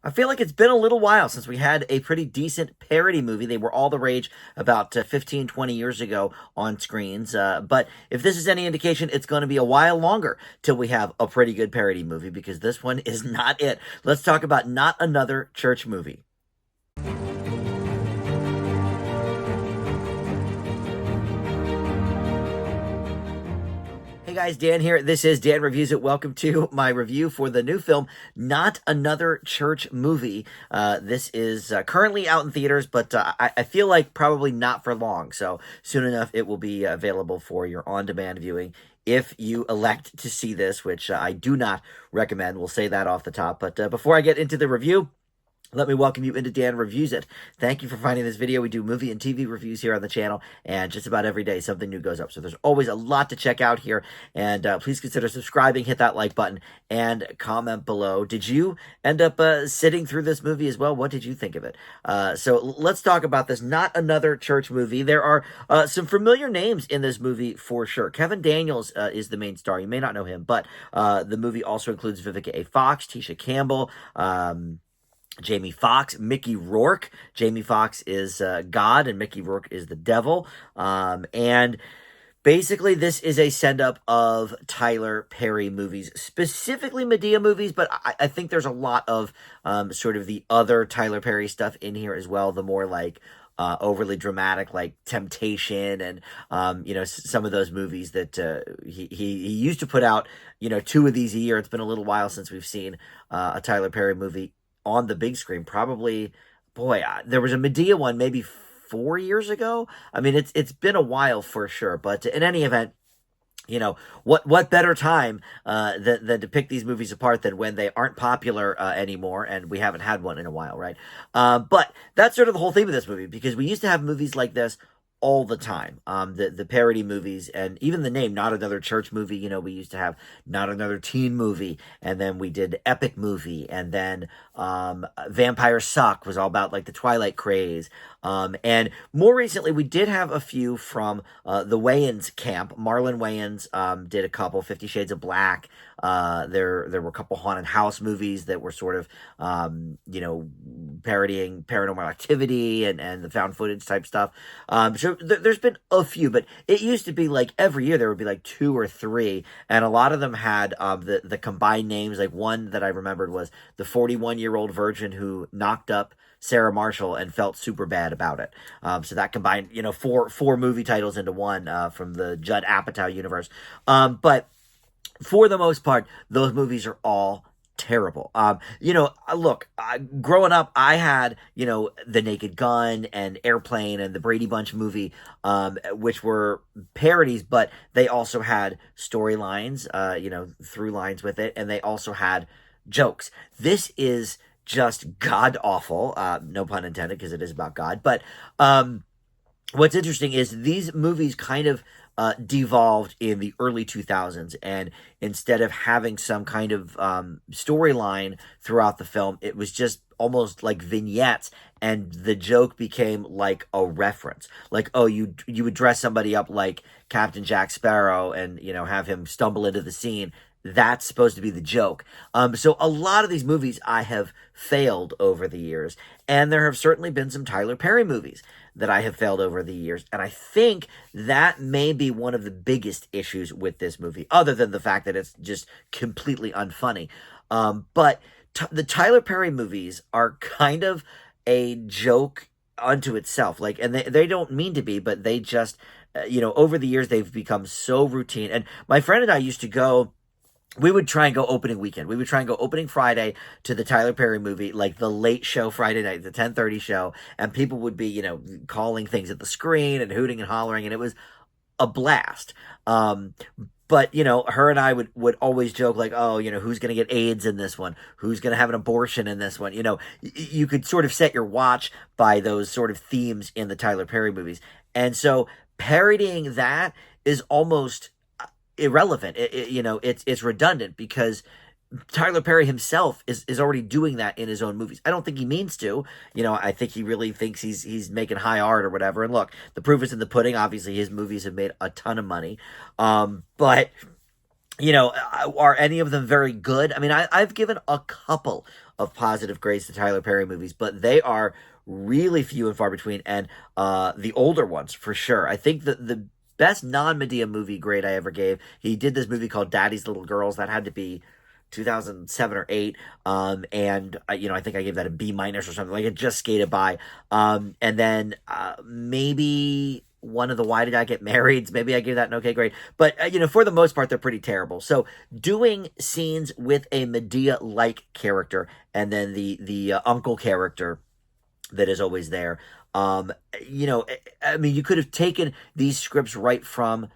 I feel like it's been a little while since we had a pretty decent parody movie. They were all the rage about 15, 20 years ago on screens. But if this is any indication, it's going to be a while longer till we have a pretty good parody movie because this one is not it. Let's talk about Not Another Church Movie. Hey guys, Dan here. This is Dan Reviews It. Welcome to my review for the new film, Not Another Church Movie. This is currently out in theaters, but I feel like probably not for long. So soon enough, it will be available for your on-demand viewing if you elect to see this, which I do not recommend. We'll say that off the top. But before I get into the review, let me welcome you into Dan Reviews It. Thank you for finding this video. We do movie and TV reviews here on the channel, and just about every day something new goes up. So there's always a lot to check out here, and please consider subscribing, hit that like button, and comment below. Did you end up sitting through this movie as well? What did you think of it? So let's talk about this Not Another Church Movie. There are some familiar names in this movie for sure. Kevin Daniels is the main star. You may not know him, but the movie also includes Vivica A. Fox, Tisha Campbell, Jamie Foxx, Mickey Rourke. Jamie Foxx is God and Mickey Rourke is the devil. And basically, this is a send-up of Tyler Perry movies, specifically Medea movies, but I think there's a lot of sort of the other Tyler Perry stuff in here as well, the more like overly dramatic, like Temptation and, some of those movies that he used to put out, 2 of these a year. It's been a little while since we've seen a Tyler Perry movie on the big screen. Probably, boy, there was a Medea one maybe 4 years ago. I mean, it's been a while for sure. But in any event, what better time than to pick these movies apart than when they aren't popular anymore, and we haven't had one in a while, right? But that's sort of the whole theme of this movie, because we used to have movies like this all the time. The parody movies, and even the name Not Another Church Movie, we used to have Not Another Teen Movie, and then we did Epic Movie, and then Vampire Suck was all about like the Twilight craze. And more recently, we did have a few from the Wayans camp. Marlon Wayans did a couple, 50 Shades of Black. There were a couple haunted house movies that were sort of, parodying Paranormal Activity and the found footage type stuff. So there's been a few, but it used to be like every year there would be like 2 or 3, and a lot of them had the combined names. Like one that I remembered was The 41-Year-Old Virgin Who Knocked Up Sarah Marshall and Felt Super Bad About It. So that combined, four movie titles into one from the Judd Apatow universe. But for the most part, those movies are all terrible. Look, growing up, I had, The Naked Gun and Airplane and the Brady Bunch movie, which were parodies, but they also had storylines, through lines with it, and they also had jokes. This is just god-awful, no pun intended, because it is about God, but what's interesting is these movies kind of devolved in the early 2000s, and instead of having some kind of storyline throughout the film, it was just almost like vignettes, and the joke became like a reference. Like, oh, you would dress somebody up like Captain Jack Sparrow and, have him stumble into the scene. That's supposed to be the joke. So a lot of these movies I have failed over the years, and there have certainly been some Tyler Perry movies that I have failed over the years, and I think that may be one of the biggest issues with this movie, other than the fact that it's just completely unfunny. But the Tyler Perry movies are kind of a joke unto itself, like, and they don't mean to be, but they just, over the years they've become so routine. And my friend and I used to go. We would try and go opening weekend. We would try and go opening Friday to the Tyler Perry movie, like the late show Friday night, the 10:30 show, and people would be, calling things at the screen and hooting and hollering, and it was a blast. But, her and I would always joke like, oh, who's going to get AIDS in this one? Who's going to have an abortion in this one? You could sort of set your watch by those sort of themes in the Tyler Perry movies. And so parodying that is almost irrelevant. It's redundant, because Tyler Perry himself is already doing that in his own movies. I don't think he means to. I think he really thinks he's making high art or whatever. And look, the proof is in the pudding. Obviously, his movies have made a ton of money. But Are any of them very good? I mean, I've given a couple of positive grades to Tyler Perry movies, but they are really few and far between. And the older ones, for sure. I think the best non-Medea movie grade I ever gave, he did this movie called Daddy's Little Girls. That had to be 2007 or 8. And I think I gave that a B minus or something. Like, it just skated by. And then maybe one of the Why Did I Get Married? Maybe I gave that an okay grade. But, for the most part, they're pretty terrible. So doing scenes with a Medea-like character and then the uncle character that is always there, I mean, you could have taken these scripts right from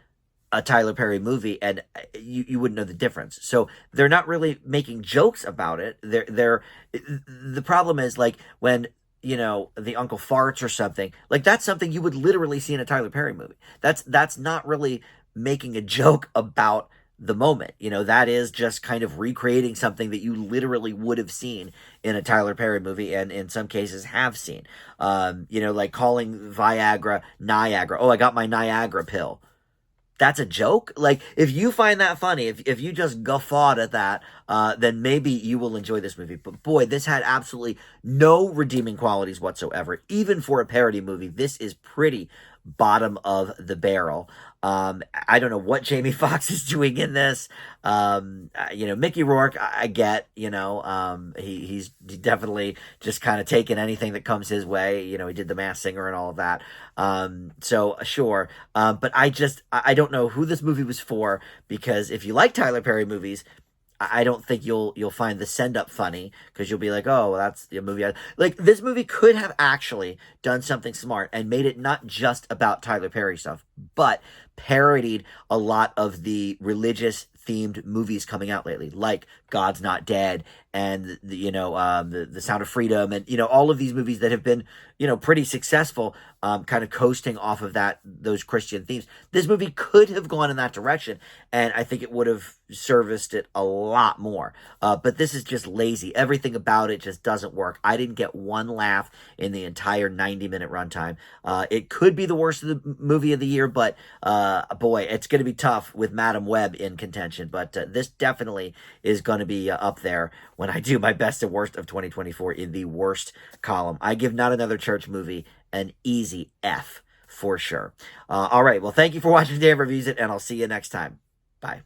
a Tyler Perry movie, and you wouldn't know the difference. So they're not really making jokes about it. The problem is, like, when the uncle farts or something, like, that's something you would literally see in a Tyler Perry movie. That's not really making a joke about the moment. That is just kind of recreating something that you literally would have seen in a Tyler Perry movie, and in some cases have seen. Like calling Viagra Niagara. Oh, I got my Niagara pill. That's a joke. Like, if you find that funny, if you just guffawed at that, then maybe you will enjoy this movie. But boy, this had absolutely no redeeming qualities whatsoever. Even for a parody movie, this is pretty bottom of the barrel. I don't know what Jamie Foxx is doing in this. Mickey Rourke, I get, he's definitely just kind of taking anything that comes his way. He did The Masked Singer and all of that. So sure. But I don't know who this movie was for, because if you like Tyler Perry movies, I don't think you'll find the send up funny, because you'll be like, oh, well, that's a movie. Like, this movie could have actually done something smart and made it not just about Tyler Perry stuff, but parodied a lot of the religious themed movies coming out lately, like God's Not Dead and the Sound of Freedom, and all of these movies that have been pretty successful, kind of coasting off of those Christian themes. This movie could have gone in that direction, and I think it would have serviced it a lot more. But this is just lazy. Everything about it just doesn't work. I didn't get one laugh in the entire 90-minute runtime. It could be the worst of the movie of the year, but boy, it's going to be tough with Madam Web in contention. But this definitely is going to be up there when I do my best and worst of 2024 in the worst column. I give Not Another Church Movie an easy F for sure. All right. Well, thank you for watching Dave Reviews It, and I'll see you next time. Bye.